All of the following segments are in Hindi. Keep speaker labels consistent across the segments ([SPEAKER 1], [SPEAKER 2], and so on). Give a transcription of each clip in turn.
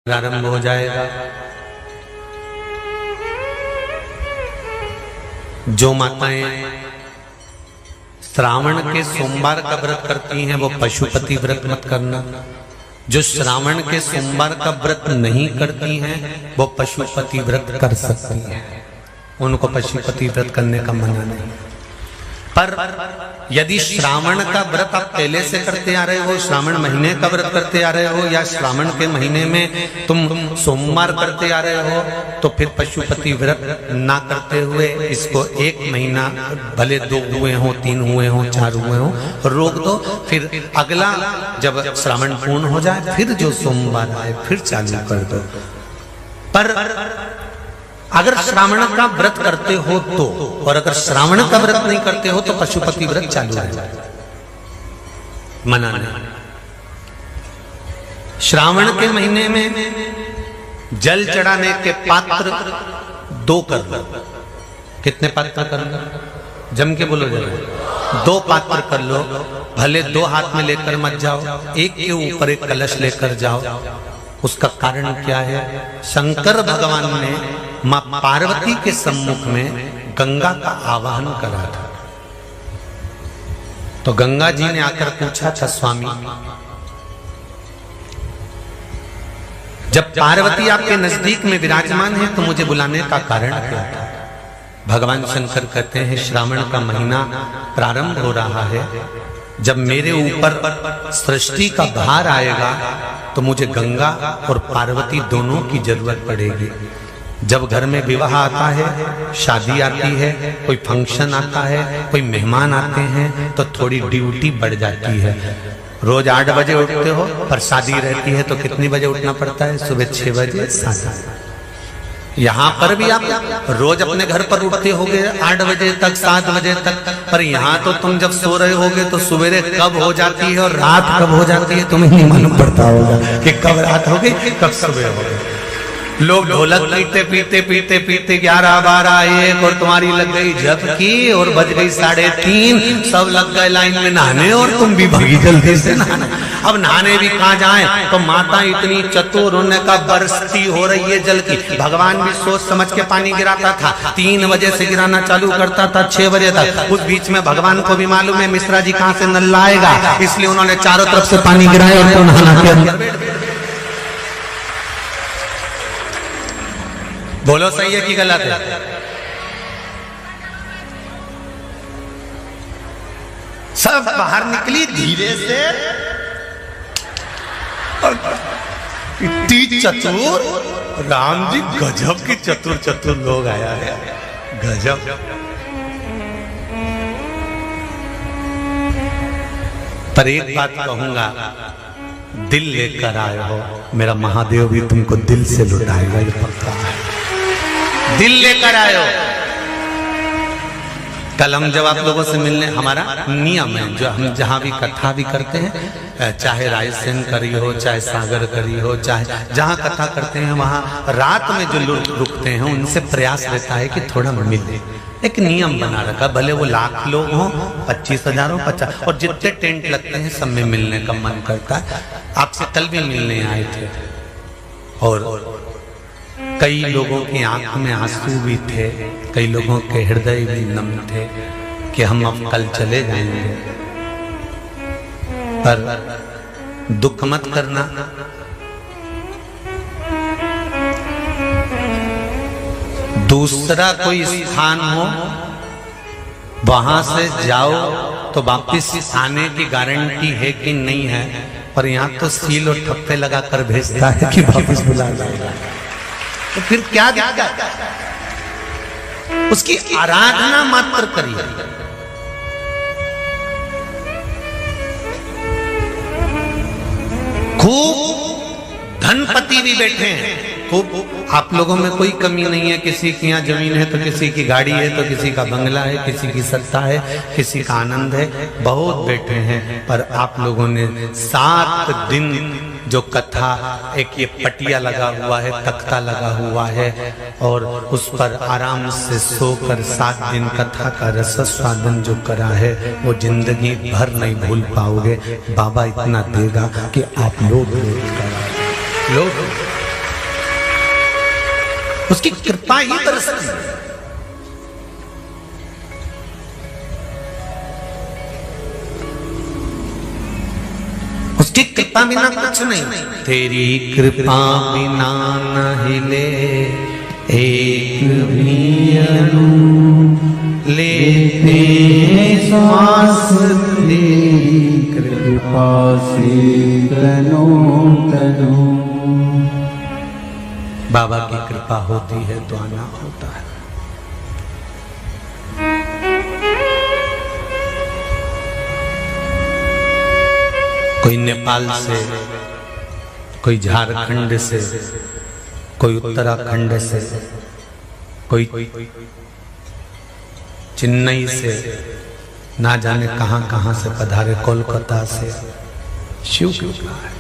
[SPEAKER 1] प्रारंभ हो जाएगा। जो माताएं श्रावण के सोमवार का व्रत करती हैं वो पशुपति व्रत मत करना। जो श्रावण के सोमवार का व्रत नहीं करती हैं वो पशुपति व्रत कर सकती हैं, उनको पशुपति व्रत करने का मना नहीं। पर यदि श्रावण का व्रत आप पहले से करते आ रहे हो, श्रावण महीने का व्रत करते आ रहे हो, या श्रावण के महीने में तुम सोमवार करते आ रहे हो, तो फिर पशुपति व्रत ना करते हुए इसको एक महीना, भले 2 हुए हो, 3 हुए हो, 4 हुए हो, रोक दो। फिर अगला जब श्रावण पूर्ण हो जाए फिर जो सोमवार आए फिर चालू कर दो। पर अगर श्रावण का व्रत करते हो तो, और अगर श्रावण का व्रत नहीं करते हो तो पशुपति व्रत चालू है, मना नहीं। श्रावण के महीने में जल चढ़ाने के पात्र 2 कर लो। कितने पात्र कर लो? जम के बोलो जरा। 2 पात्र कर लो, भले 2 हाथ में लेकर मत जाओ, एक के ऊपर एक कलश लेकर जाओ। उसका कारण क्या है? शंकर भगवान ने मां पार्वती के सम्मुख में गंगा का आवाहन करा था। तो गंगा जी ने आकर पूछा था, स्वामी जब पार्वती आपके नजदीक में विराजमान है तो मुझे बुलाने का कारण क्या था? भगवान शंकर कहते हैं, श्रावण का महीना प्रारंभ हो रहा है, जब मेरे ऊपर सृष्टि का भार आएगा तो मुझे गंगा और पार्वती दोनों की जरूरत पड़ेगी। जब घर में विवाह आता है, शादी आती है, कोई फंक्शन आता है, कोई मेहमान आते हैं, तो थोड़ी ड्यूटी बढ़ जाती है। रोज 8 बजे उठते हो, पर शादी रहती है तो कितनी बजे उठना पड़ता है? सुबह 6 बजे 7। यहाँ पर भी आप रोज अपने घर पर उठते होगे 8 बजे तक, 7 बजे तक, पर यहाँ तो तुम जब सो रहे होगे तो सवेरे कब हो जाती है और रात कब हो जाती है तुम्हें नहीं मालूम पड़ता होगा कि कब रात हो गई कब सुबह हो गई। लोग ढोलक पीते पीते पीते पीते 11, 12, 1 और तुम्हारी लग गई झपकी और बज गई 3:30, सब लग गए लाइन में नहाने और तुम भी भागी जल्दी से नहाने। अब नहाने भी कहाँ जाएं? तो माता इतनी चतुर, उनका बरसती हो रही है जल की। भगवान भी सोच समझ के पानी गिराता था, 3 बजे से गिराना चालू करता था 6 बजे तक। उस बीच में भगवान को भी मालूम है मिश्रा जी कहाँ से नल लाएगा, इसलिए उन्होंने चारों तरफ से पानी गिराया और तो नहाना के अंदर। बोलो सही है कि गलत है? सब बाहर निकली धीरे से, इतनी चतुर, राम जी गजब की चतुर लोग आया है, गजब। पर एक बात कहूंगा, दिल लेकर आए हो, मेरा महादेव भी तुमको दिल से लुटाएगा, ये पक्का है। दिल लेकर आए हो। कल हम जब आप लोगों से मिलने, हमारा नियम है, जो हम जहां भी कथा भी करते हैं, चाहे रायसेन करी हो, चाहे सागर करी हो, चाहे जहां कथा करते हैं, वहां रात में जो लोग रुकते हैं उनसे प्रयास रहता है कि थोड़ा मिले। एक नियम बना रखा, भले वो 1,00,000 लोग हों, 25,000 हो, 50, और जितने टेंट लगते हैं सब में मिलने का मन करता है। आपसे कल भी मिलने आए थे और कई लोगों की आंख में आंसू भी थे, कई लोगों के हृदय भी नम थे कि हम अब कल चले जाएंगे। पर दुख मत करना, दूसरा कोई स्थान हो वहां से जाओ तो वापिस आने की गारंटी है कि नहीं है, पर यहाँ तो सील और ठप्पे लगाकर भेजता है कि वापिस बुला लाएगा। तो फिर क्या दिक्कत? उसकी आराधना मात्र करिए। खूब धनपति भी बैठे हैं, खूब, आप लोगों में कोई कमी नहीं है। किसी की यहाँ जमीन है तो किसी की गाड़ी है, तो किसी का बंगला है, किसी की सत्ता है, किसी का आनंद है, बहुत बैठे हैं। पर आप लोगों ने 7 दिन जो कथा, एक ये पटिया लगा हुआ है, तख्ता लगा हुआ है, और उस पर आराम से सोकर 7 दिन कथा का रस स्वादन जो करा है वो जिंदगी भर नहीं भूल पाओगे। बाबा इतना देगा कि आप लोग उसकी कृपा ही बरसती है। उसकी कृपा बिना कुछ नहीं। तेरी कृपा बिना न हिले एक भी अणु, लेते श्वास तेरी
[SPEAKER 2] कृपा से तनो तनो।
[SPEAKER 1] बाबा की कृपा होती है तो आना होता है। कोई नेपाल से, कोई झारखंड से, कोई उत्तराखंड से, कोई चेन्नई से, ना जाने कहां कहां से पधारे, कोलकाता से। शिव की कृपा है।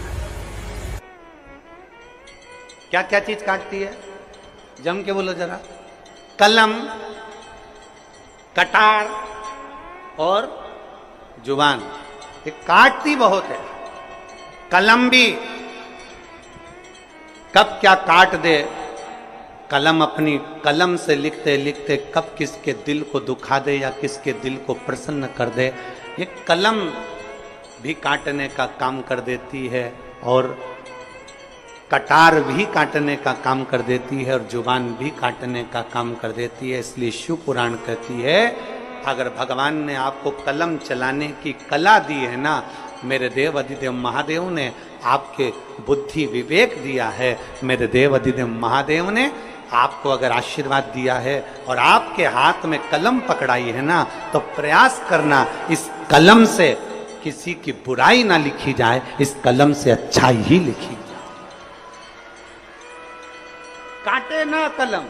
[SPEAKER 1] क्या क्या चीज काटती है? जम के बोलो जरा। कलम, कटार और जुबान, ये काटती बहुत है। कलम भी कब क्या काट दे। कलम अपनी कलम से लिखते लिखते कब किसके दिल को दुखा दे या किसके दिल को प्रसन्न कर दे, ये कलम भी काटने का काम कर देती है और कटार भी काटने का काम कर देती है और जुबान भी काटने का काम कर देती है। इसलिए शिव पुराण कहती है, अगर भगवान ने आपको कलम चलाने की कला दी है ना, मेरे देव अधिदेव महादेव ने आपके बुद्धि विवेक दिया है, मेरे देव अधिदेव महादेव ने आपको अगर आशीर्वाद दिया है और आपके हाथ में कलम पकड़ाई है ना, तो प्रयास करना इस कलम से किसी की बुराई ना लिखी जाए, इस कलम से अच्छाई ही लिखी जाए। काटे ना कलम।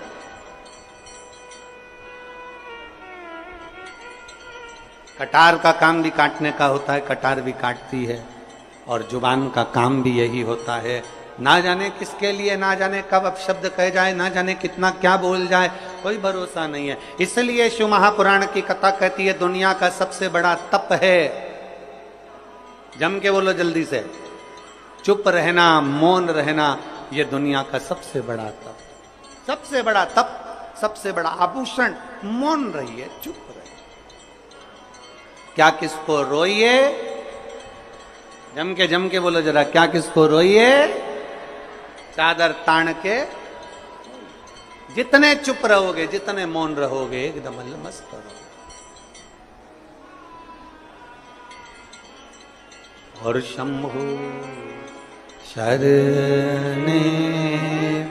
[SPEAKER 1] कटार का काम भी काटने का होता है, कटार भी काटती है, और जुबान का काम भी यही होता है। ना जाने किसके लिए, ना जाने कब अपशब्द कह जाए, ना जाने कितना क्या बोल जाए, कोई भरोसा नहीं है। इसलिए शिव महापुराण की कथा कहती है, दुनिया का सबसे बड़ा तप है, जम के बोलो जल्दी से, चुप रहना, मौन रहना। ये दुनिया का सबसे बड़ा तप, सबसे बड़ा तप, सबसे बड़ा आभूषण। मौन रहिए, चुप रहिए। क्या किसको रोइए, जम के बोलो जरा, क्या किसको रोइए, चादर तान के। जितने चुप रहोगे, जितने मौन रहोगे, एकदम मस्त रहोगे। और शंभु शरणे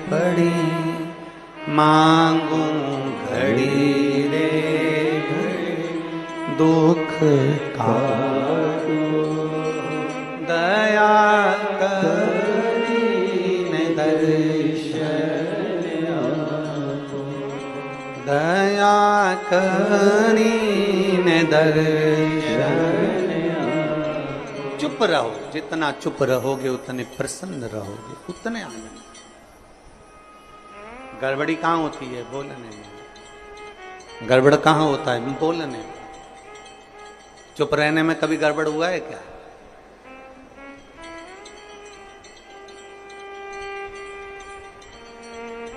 [SPEAKER 1] पड़ी, मांगू घड़ी रे घड़ी, दुख का दया करीने दर्शन आपको, दया करीने दर्शन। चुप रहो, जितना चुप रहोगे उतने प्रसन्न रहोगे, उतने आनंद। गड़बड़ी कहां होती है? बोलने में। गड़बड़ कहां होता है? बोलने में। चुप रहने में कभी गड़बड़ हुआ है क्या?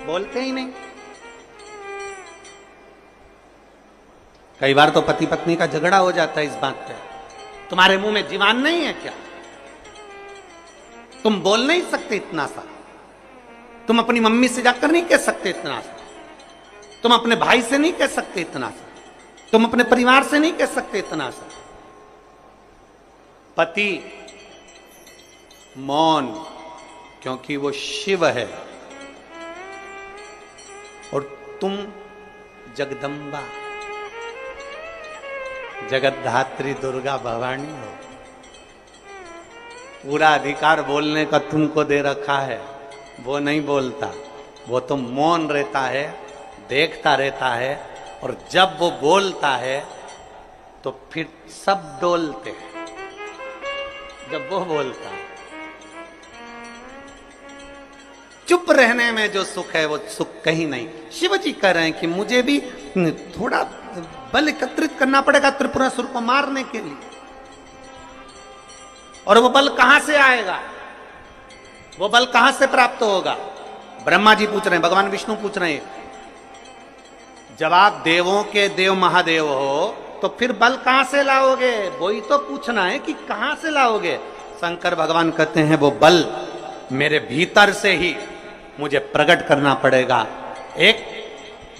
[SPEAKER 1] बोलते ही नहीं। कई बार तो पति पत्नी का झगड़ा हो जाता है इस बात पे, तुम्हारे मुंह में जीवान नहीं है क्या? तुम बोल नहीं सकते इतना सा? तुम अपनी मम्मी से जाकर नहीं कह सकते इतना सा? तुम अपने भाई से नहीं कह सकते इतना सा? तुम अपने परिवार से नहीं कह सकते इतना सा? पति मौन, क्योंकि वो शिव है, और तुम जगदम्बा, जगतधात्री दुर्गा भवानी हो। पूरा अधिकार बोलने का तुमको दे रखा है, वो नहीं बोलता, वो तो मौन रहता है, देखता रहता है, और जब वो बोलता है तो फिर सब डोलते हैं। जब वो बोलता है, चुप रहने में जो सुख है वो सुख कहीं नहीं। शिव जी कह रहे हैं कि मुझे भी थोड़ा बल एकत्रित करना पड़ेगा त्रिपुरासुर को मारने के लिए, और वो बल कहां से आएगा, वो बल कहां से प्राप्त होगा? ब्रह्मा जी पूछ रहे हैं, भगवान विष्णु पूछ रहे हैं, जब आप देवों के देव महादेव हो तो फिर बल कहां से लाओगे? वही तो पूछना है कि कहां से लाओगे। शंकर भगवान कहते हैं वो बल मेरे भीतर से ही मुझे प्रकट करना पड़ेगा। एक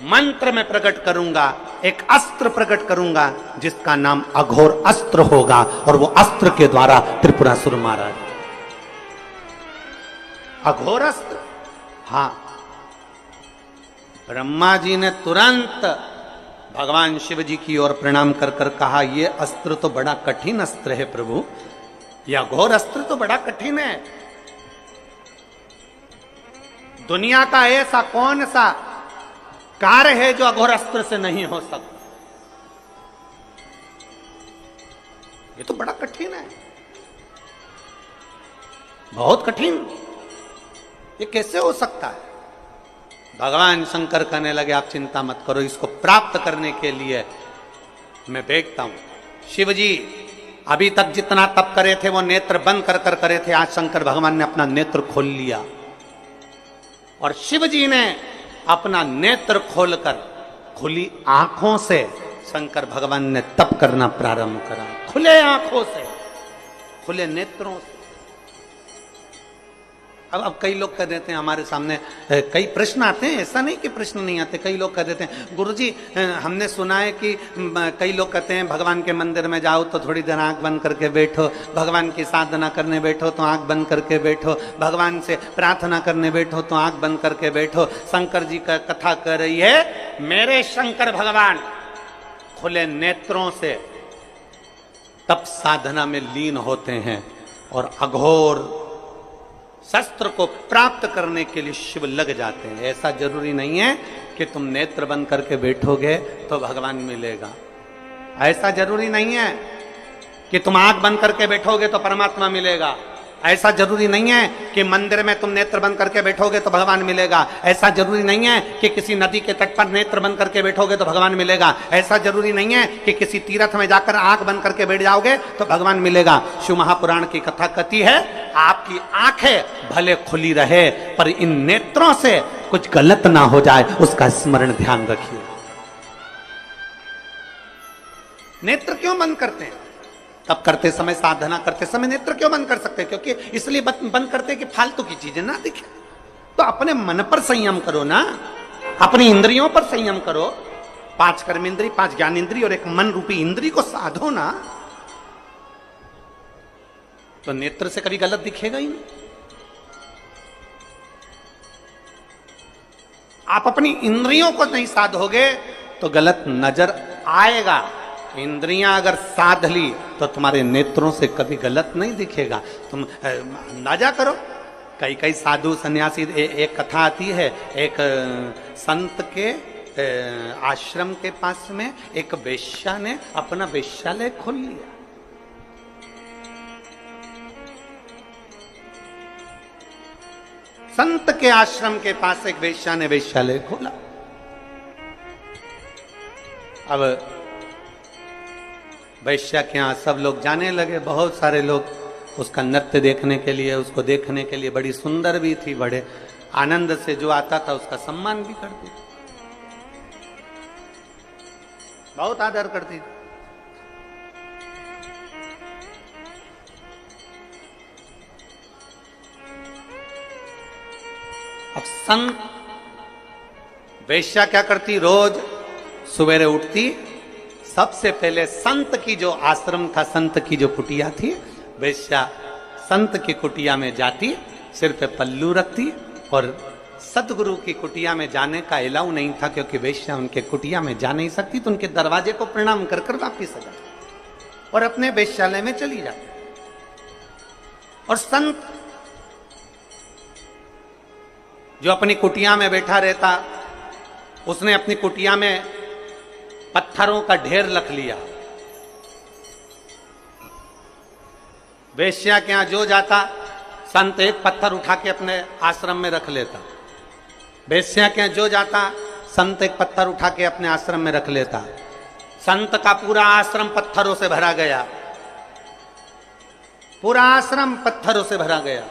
[SPEAKER 1] मंत्र में प्रकट करूंगा, एक अस्त्र प्रकट करूंगा जिसका नाम अघोर अस्त्र होगा, और वो अस्त्र के द्वारा त्रिपुरासुर मारा है। अघोर अस्त्र, हाँ। ब्रह्मा जी ने तुरंत भगवान शिव जी की ओर प्रणाम कर कर कहा, ये अस्त्र तो बड़ा कठिन अस्त्र है प्रभु, यह अघोर अस्त्र तो बड़ा कठिन है। दुनिया का ऐसा कौन सा कार्य है जो अघोर अस्त्र से नहीं हो सकता? ये तो बड़ा कठिन है, बहुत कठिन, ये कैसे हो सकता है? भगवान शंकर कहने लगे, आप चिंता मत करो, इसको प्राप्त करने के लिए मैं देखता हूं। शिव जी अभी तक जितना तप करे थे वो नेत्र बंद कर कर करे थे, आज शंकर भगवान ने अपना नेत्र खोल लिया, और शिव जी ने अपना नेत्र खोलकर खुली आंखों से शंकर भगवान ने तप करना प्रारंभ करा। खुले आंखों से, खुले नेत्रों से। अब कई लोग कह देते हैं, हमारे सामने कई प्रश्न आते हैं, ऐसा नहीं कि प्रश्न नहीं आते। कई लोग कह देते हैं, गुरुजी हमने सुना है कि कई लोग कहते हैं भगवान के मंदिर में जाओ तो थोड़ी देर आंख बंद करके बैठो, भगवान की साधना करने बैठो तो आंख बंद करके बैठो, भगवान से प्रार्थना करने बैठो तो आंख बंद करके बैठो। शंकर जी का कथा कर रही है, मेरे शंकर भगवान खुले नेत्रों से तप साधना में लीन होते हैं, और अघोर शस्त्र को प्राप्त करने के लिए शिव लग जाते हैं। ऐसा जरूरी नहीं है कि तुम नेत्र बंद करके बैठोगे तो भगवान मिलेगा, ऐसा जरूरी नहीं है कि तुम आंख बंद करके बैठोगे तो परमात्मा मिलेगा, ऐसा जरूरी नहीं है कि मंदिर में तुम नेत्र बंद करके बैठोगे तो भगवान मिलेगा, ऐसा जरूरी नहीं है कि किसी नदी के तट पर नेत्र बंद करके बैठोगे तो भगवान मिलेगा, ऐसा जरूरी नहीं है कि किसी तीर्थ में जाकर आंख बंद करके बैठ जाओगे तो भगवान मिलेगा। शिव महापुराण की कथा कहती है, आपकी आंखें भले खुली रहे पर इन नेत्रों से कुछ गलत ना हो जाए, उसका स्मरण ध्यान रखिए। नेत्र क्यों बंद करते हैं? तब करते समय, साधना करते समय नेत्र क्यों बंद कर सकते हैं? क्योंकि इसलिए बंद करते हैं कि फालतू की चीजें ना दिखे। तो अपने मन पर संयम करो ना, अपनी इंद्रियों पर संयम करो। 5 कर्मेंद्री, 5 ज्ञानेंद्री और एक मन रूपी इंद्री को साधो ना, तो नेत्र से कभी गलत दिखेगा ही नहीं। आप अपनी इंद्रियों को नहीं साधोगे तो गलत नजर आएगा। इंद्रियां अगर साध ली तो तुम्हारे नेत्रों से कभी गलत नहीं दिखेगा। तुम अंदाजा करो, कई साधु सन्यासी, एक कथा आती है, एक संत के आश्रम के पास में एक वेश्या ने अपना वेश्यालय खोल लिया। संत के आश्रम के पास एक वेश्या ने वेश्यालय खोला। अब वैश्या के यहाँ सब लोग जाने लगे, बहुत सारे लोग उसका नृत्य देखने के लिए, उसको देखने के लिए। बड़ी सुंदर भी थी, बड़े आनंद से जो आता था उसका सम्मान भी करती, बहुत आदर करती। अब संत वैश्या क्या करती, रोज सवेरे उठती, सबसे पहले संत की जो आश्रम था, संत की जो कुटिया थी, वैश्या संत की कुटिया में जाती, सिर पे पल्लू रखती, और सतगुरु की कुटिया में जाने का अलाउ नहीं था क्योंकि वैश्या उनके कुटिया में जा नहीं सकती, तो उनके दरवाजे को प्रणाम कर कर वापिस आ जाती और अपने वेश्यालय में चली जाती। और संत जो अपनी कुटिया में बैठा रहता, उसने अपनी कुटिया में पत्थरों का ढेर रख लिया। वेश्या के यहां जो जाता, संत एक पत्थर उठा के अपने आश्रम में रख लेता। वेश्या के यहां जो जाता, संत एक पत्थर उठा के अपने आश्रम में रख लेता। संत का पूरा आश्रम पत्थरों से भरा गया, पूरा आश्रम पत्थरों से भरा गया।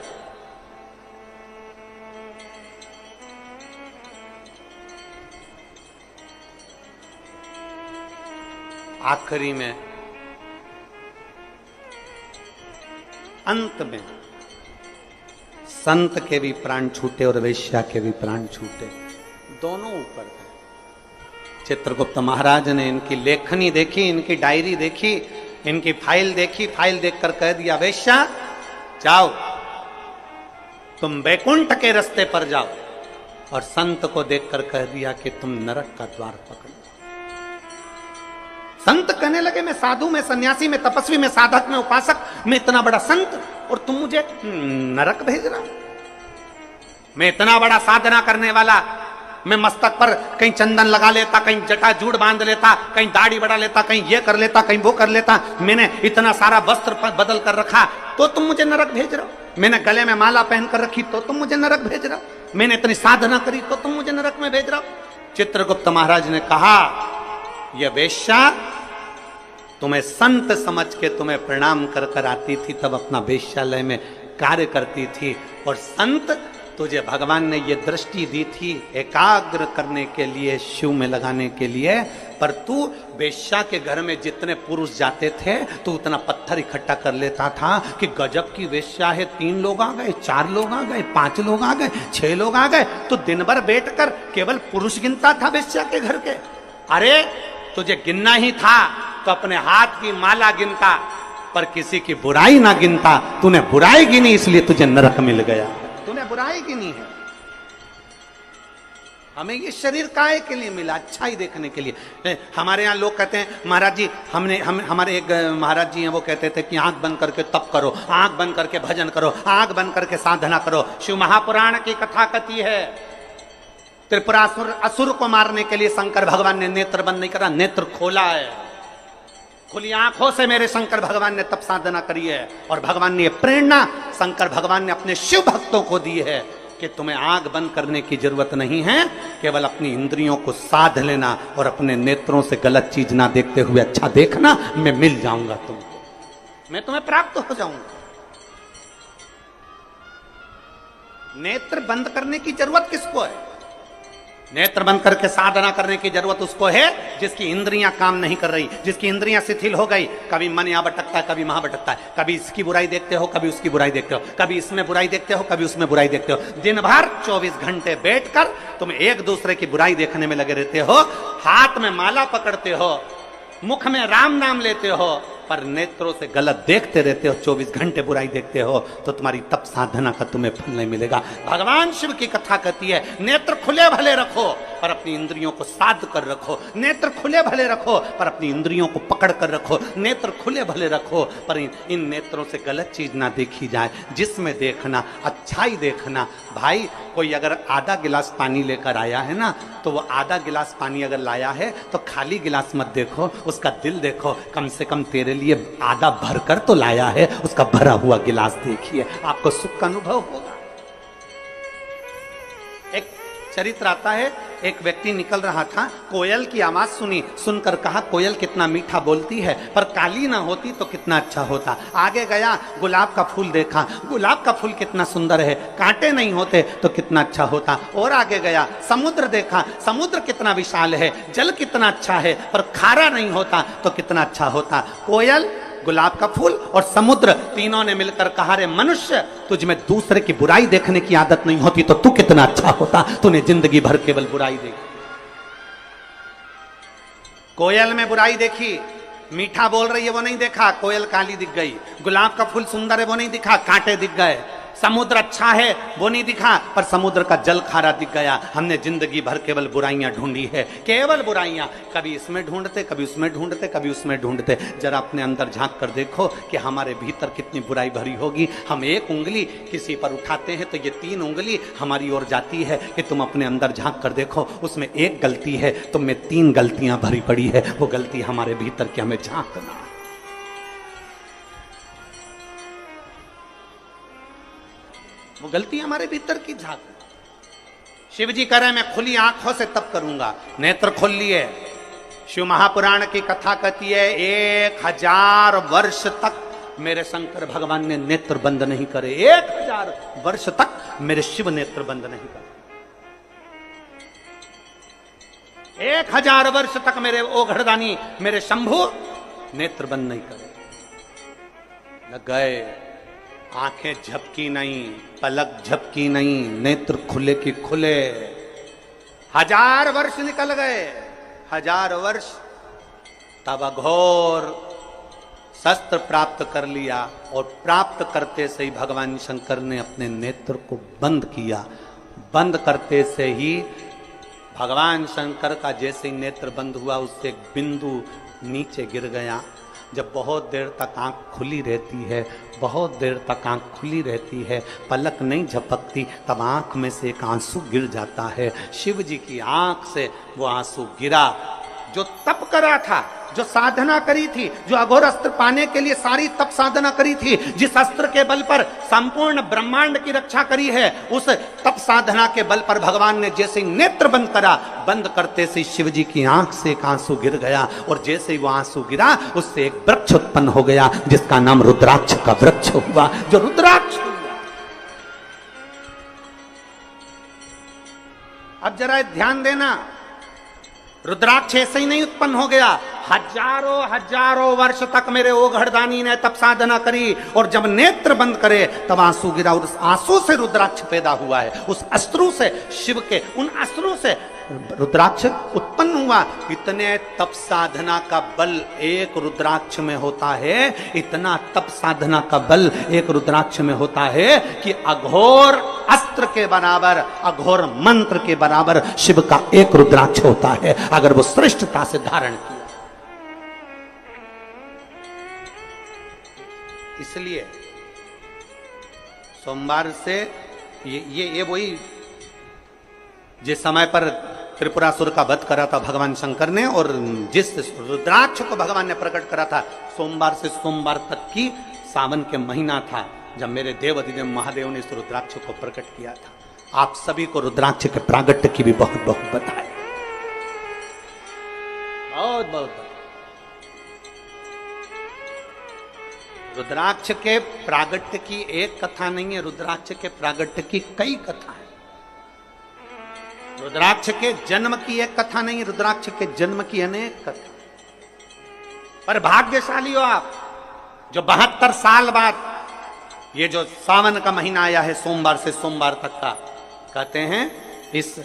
[SPEAKER 1] आखिरी में, अंत में संत के भी प्राण छूटे और वेश्या के भी प्राण छूटे, दोनों ऊपर गए। चित्रगुप्त महाराज ने इनकी लेखनी देखी, इनकी डायरी देखी, इनकी फाइल देखी, फाइल देखकर कह दिया, वेश्या जाओ, तुम बैकुंठ के रास्ते पर जाओ। और संत को देखकर कह दिया कि तुम नरक का द्वार पकड़ो। संत कहने लगे, मैं साधु, मैं सन्यासी, मैं तपस्वी, मैं साधक, मैं उपासक, मैं इतना बड़ा संत, और तुम मुझे नरक भेज रहा? मैं इतना बड़ा साधना करने वाला, मैं मस्तक पर कहीं चंदन लगा लेता, कहीं जटा जूड़ बांध लेता, कहीं दाढ़ी बढ़ा लेता, कहीं ये कर लेता, कहीं वो कर लेता, मैंने इतना सारा वस्त्र बदल कर रखा, तो तुम मुझे नरक भेज रहे हो? मैंने गले में माला पहन कर रखी, तो तुम मुझे नरक भेज रहे हो? मैंने इतनी साधना करी, तो तुम मुझे नरक में भेज रहे हो? चित्रगुप्त महाराज ने कहा, यह वेश्या तुम्हें संत समझ के तुम्हें प्रणाम कर कर आती थी, तब अपना वेश्यालय में कार्य करती थी, और संत तुझे भगवान ने ये दृष्टि दी थी एकाग्र करने के लिए, शिव में लगाने के लिए, पर तू वेश्या के घर में जितने पुरुष जाते थे तू उतना पत्थर इकट्ठा कर लेता था कि गजब की वेश्या है, 3 लोग आ गए, 4 लोग आ गए, 5 लोग आ गए, 6 लोग आ गए, तो दिन भर बैठकर केवल पुरुष गिनता था वेश्या के घर के। अरे तुझे गिनना ही था तो अपने हाथ की माला गिनता, पर किसी की बुराई ना गिनता। तूने बुराई गिनी, इसलिए तुझे नरक मिल गया। तूने बुराई गिनी है। हमें ये शरीर काहे के लिए मिला? अच्छाई देखने के लिए। हमारे यहाँ लोग कहते हैं, महाराज जी हमारे एक महाराज जी हैं, वो कहते थे कि आंख बंद करके तप करो, आंख बंद करके भजन करो, आंख बंद करके साधना करो। शिव महापुराण की कथा कथी है, त्रिपुरासुर असुर को मारने के लिए शंकर भगवान ने नेत्र बंद नहीं करा, नेत्र खोला है। खुली आंखों से मेरे शंकर भगवान ने तप साधना करी है, और भगवान ने प्रेरणा शंकर भगवान ने अपने शिव भक्तों को दी है कि तुम्हें आंख बंद करने की जरूरत नहीं है, केवल अपनी इंद्रियों को साध लेना और अपने नेत्रों से गलत चीज ना देखते हुए अच्छा देखना, मैं मिल जाऊंगा तुमको, मैं तुम्हें प्राप्त हो जाऊंगा। नेत्र बंद करने की जरूरत किसको है? नेत्र बंद करके साधना करने की जरूरत उसको है जिसकी इंद्रियां काम नहीं कर रही, जिसकी इंद्रियां शिथिल हो गई। कभी मन यहां भटकता है, कभी वहां भटकता है, कभी इसकी बुराई देखते हो, कभी उसकी बुराई देखते हो, कभी इसमें बुराई देखते हो, कभी उसमें बुराई देखते हो। दिन भर 24 घंटे बैठकर तुम एक दूसरे की बुराई देखने में लगे रहते हो, हाथ में माला पकड़ते हो, मुख में राम नाम लेते हो, पर नेत्रों से गलत देखते रहते हो, 24 घंटे बुराई देखते हो, तो तुम्हारी तप साधना का तुम्हें फल नहीं मिलेगा। भगवान शिव की कथा कहती है, नेत्र खुले भले रखो पर अपनी इंद्रियों को साध कर रखो, नेत्र खुले भले रखो पर अपनी इंद्रियों को पकड़ कर रखो, नेत्र खुले भले रखो पर इन नेत्रों से गलत चीज ना देखी जाए, जिसमें देखना अच्छाई देखना। भाई कोई अगर आधा गिलास पानी लेकर आया है ना, तो वो आधा गिलास पानी अगर लाया है तो खाली गिलास मत देखो, उसका दिल देखो, कम से कम तेरे लिए आधा भरकर तो लाया है, उसका भरा हुआ गिलास देखिए, आपको सुख का अनुभव होगा। एक चरित्र आता है, एक व्यक्ति निकल रहा था, कोयल की आवाज सुनी, सुनकर कहा कोयल कितना मीठा बोलती है, पर काली ना होती तो कितना अच्छा होता। आगे गया, गुलाब का फूल देखा, गुलाब का फूल कितना सुंदर है, कांटे नहीं होते तो कितना अच्छा होता। और आगे गया, समुद्र देखा, समुद्र कितना विशाल है, जल कितना अच्छा है, पर खारा नहीं होता तो कितना अच्छा होता। कोयल, गुलाब का फूल और समुद्र, तीनों ने मिलकर कहा, रे मनुष्य, तुझ में दूसरे की बुराई देखने की आदत नहीं होती तो तू कितना अच्छा होता, तूने जिंदगी भर केवल बुराई देखी। कोयल में बुराई देखी, मीठा बोल रही है वो नहीं देखा, कोयल काली दिख गई। गुलाब का फूल सुंदर है वो नहीं दिखा, कांटे दिख गए। समुद्र अच्छा है वो नहीं दिखा, पर समुद्र का जल खारा दिख गया। हमने जिंदगी भर केवल बुराइयां ढूंढी है, केवल बुराइयां, कभी इसमें ढूंढते, कभी उसमें ढूंढते, कभी उसमें ढूंढते। जरा अपने अंदर झांक कर देखो कि हमारे भीतर कितनी बुराई भरी होगी। हम एक उंगली किसी पर उठाते हैं तो ये 3 उंगली हमारी ओर जाती है कि तुम अपने अंदर झांक कर देखो, उसमें एक गलती है, तुम में 3 गलतियां भरी पड़ी है। वो गलती हमारे भीतर की, हमें झांकना। वो गलती हमारे भीतर की झांक। शिव जी कह रहे मैं खुली आंखों से तप करूंगा, नेत्र खोल लिए। शिव महापुराण की कथा कहती है 1000 वर्ष तक मेरे शंकर भगवान ने नेत्र बंद नहीं करे, 1000 वर्ष तक मेरे शिव नेत्र बंद नहीं करे। 1000 वर्ष तक मेरे ओघड़दानी मेरे शंभु नेत्र बंद नहीं करे। लग गए, आंखें झपकी नहीं, पलक झपकी नहीं, नेत्र खुले की खुले। 1000 वर्ष निकल गए, 1000 वर्ष। तब अघोर शस्त्र प्राप्त कर लिया और प्राप्त करते से ही भगवान शंकर ने अपने नेत्र को बंद किया। बंद करते से ही भगवान शंकर का जैसे ही नेत्र बंद हुआ उससे एक बिंदु नीचे गिर गया। जब बहुत देर तक आंख खुली रहती है, बहुत देर तक आंख खुली रहती है, पलक नहीं झपकती, तब आंख में से एक आंसू गिर जाता है। शिव जी की आंख से वो आंसू गिरा। जो तप करा था, जो साधना करी थी, जो अघोर अस्त्र पाने के लिए सारी तप साधना करी थी, जिस अस्त्र के बल पर संपूर्ण ब्रह्मांड की रक्षा करी है, उस तप साधना के बल पर भगवान ने जैसे ही नेत्र बंद करा, बंद करते से शिव जी की आंख से एक आंसू गिर गया और जैसे ही वो आंसू गिरा उससे एक वृक्ष उत्पन्न हो गया जिसका नाम रुद्राक्ष का वृक्ष हुआ। जो रुद्राक्ष हुआ। अब जरा ध्यान देना, रुद्राक्ष ऐसे ही नहीं उत्पन्न हो गया। हजारों वर्ष तक मेरे ओघड़दानी ने तप साधना करी और जब नेत्र बंद करे तब आंसू गिरा और उस आंसू से रुद्राक्ष पैदा हुआ है। उस अस्त्रों से, शिव के उन अस्त्रों से रुद्राक्ष उत्पन्न हुआ। इतने तप साधना का बल एक रुद्राक्ष में होता है, इतना तप साधना का बल एक रुद्राक्ष में होता है कि अघोर अस्त्र के बराबर, अघोर मंत्र के बराबर शिव का एक रुद्राक्ष होता है अगर वो श्रेष्ठता से धारण किया। इसलिए सोमवार से ये वही जिस समय पर त्रिपुरासुर का वध करा था भगवान शंकर ने और जिस रुद्राक्ष को भगवान ने प्रकट करा था, सोमवार से सोमवार तक की सावन के महीना था जब मेरे देव अधिदेव महादेव ने इस रुद्राक्ष को प्रकट किया था। आप सभी को रुद्राक्ष के प्रागट्य की भी बहुत बहुत बधाई, बहुत बहुत। रुद्राक्ष के प्रागट्य की एक कथा नहीं है, रुद्राक्ष के प्रागट्य की कई कथा है। रुद्राक्ष के जन्म की एक कथा नहीं, रुद्राक्ष के जन्म की अनेक कथा। पर भाग्यशाली हो आप जो 72 साल बाद ये जो सावन का महीना आया है, सोमवार से सोमवार तक का, कहते हैं इस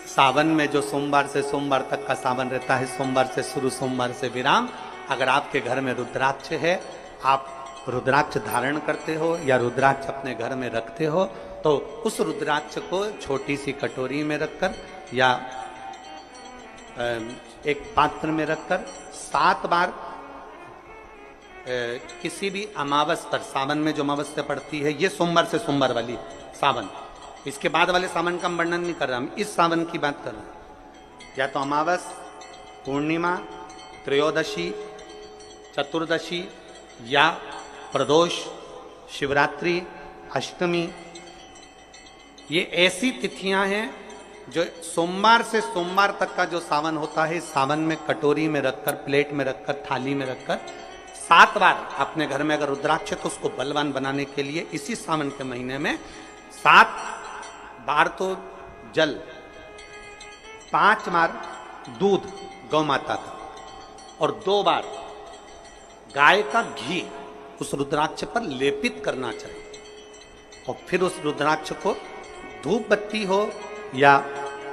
[SPEAKER 1] सावन में जो सोमवार से सोमवार तक का सावन रहता है, सोमवार से शुरू सोमवार से विराम, अगर आपके घर में रुद्राक्ष है, आप रुद्राक्ष धारण करते हो या रुद्राक्ष अपने घर में रखते हो, तो उस रुद्राक्ष को छोटी सी कटोरी में रखकर या एक पात्र में रखकर 7 बार किसी भी अमावस पर, सावन में जो अमावस्या पड़ती है, ये सोमवार से सोमवार वाली सावन, इसके बाद वाले सावन का वर्णन नहीं कर रहा, हम इस सावन की बात कर रहे हैं। या तो अमावस, पूर्णिमा, त्रयोदशी, चतुर्दशी या प्रदोष, शिवरात्रि, अष्टमी, ये ऐसी तिथियां हैं जो सोमवार से सोमवार तक का जो सावन होता है, सावन में कटोरी में रखकर, प्लेट में रखकर, थाली में रखकर 7 बार अपने घर में अगर रुद्राक्ष तो उसको बलवान बनाने के लिए इसी सावन के महीने में 7 बार तो जल, 5 बार दूध गौ माता का और 2 बार गाय का घी उस रुद्राक्ष पर लेपित करना चाहिए। और फिर उस रुद्राक्ष को धूप बत्ती हो या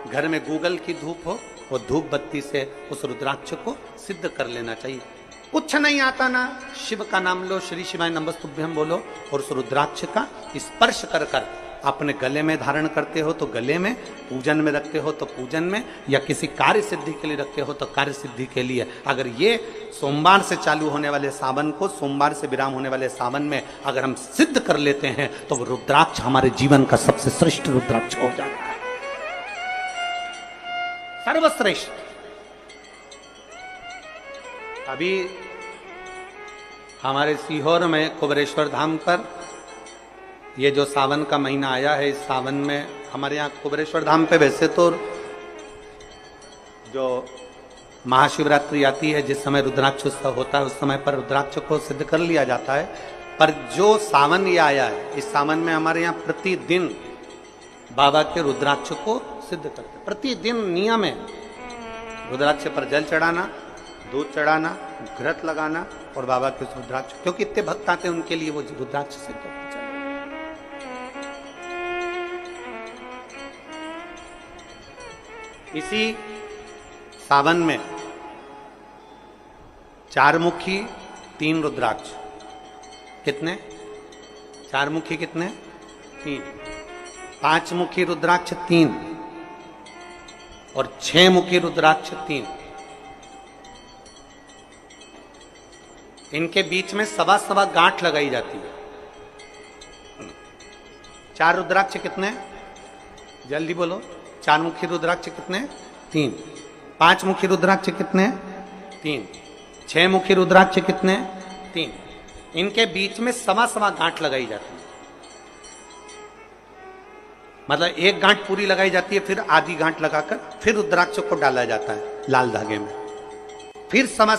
[SPEAKER 1] घर में गूगल की धूप हो, वो धूप बत्ती से उस रुद्राक्ष को सिद्ध कर लेना चाहिए। कुछ नहीं आता ना, शिव का नाम लो, श्री शिवाय नमस्तुभ्यं बोलो और उस रुद्राक्ष का स्पर्श कर कर अपने गले में धारण करते हो तो गले में, पूजन में रखते हो तो पूजन में, या किसी कार्य सिद्धि के लिए रखते हो तो कार्य सिद्धि के लिए। अगर ये सोमवार से चालू होने वाले सावन को, सोमवार से विराम होने वाले सावन में अगर हम सिद्ध कर लेते हैं तो रुद्राक्ष हमारे जीवन का सबसे श्रेष्ठ रुद्राक्ष हो जाता है, सर्वश्रेष्ठ। अभी हमारे सीहोर में कुबेरेश्वर धाम पर ये जो सावन का महीना आया है, इस सावन में हमारे यहाँ कुबेरेश्वर धाम पे वैसे तो जो महाशिवरात्रि आती है, जिस समय रुद्राक्ष उत्सव होता है, उस समय पर रुद्राक्ष को सिद्ध कर लिया जाता है। पर जो सावन ये आया है, इस सावन में हमारे यहाँ प्रतिदिन बाबा के रुद्राक्ष को सिद्ध करते। प्रतिदिन नियम है रुद्राक्ष पर जल चढ़ाना, दूध चढ़ाना, घृत लगाना और बाबा के उस रुद्राक्ष, क्योंकि इतने भक्त आते हैं उनके लिए वो रुद्राक्ष सिद्ध होता है। इसी सावन में 4 मुखी 3 रुद्राक्ष, कितने? 4 मुखी कितने? 3। 5 मुखी रुद्राक्ष 3 और 6 मुखी रुद्राक्ष 3। इनके बीच में सवा गांठ लगाई जाती है। 4 रुद्राक्ष कितने? जल्दी बोलो। 4 मुखी रुद्राक्ष कितने? 3। 5 मुखी रुद्राक्ष कितने? 3। 6 मुखी रुद्राक्ष कितने? 3। इनके बीच में सवा गांठ लगाई जाती है। मतलब एक गांठ पूरी लगाई जाती है, फिर आधी गांठ लगाकर फिर रुद्राक्ष को डाला जाता है लाल धागे में, फिर सवा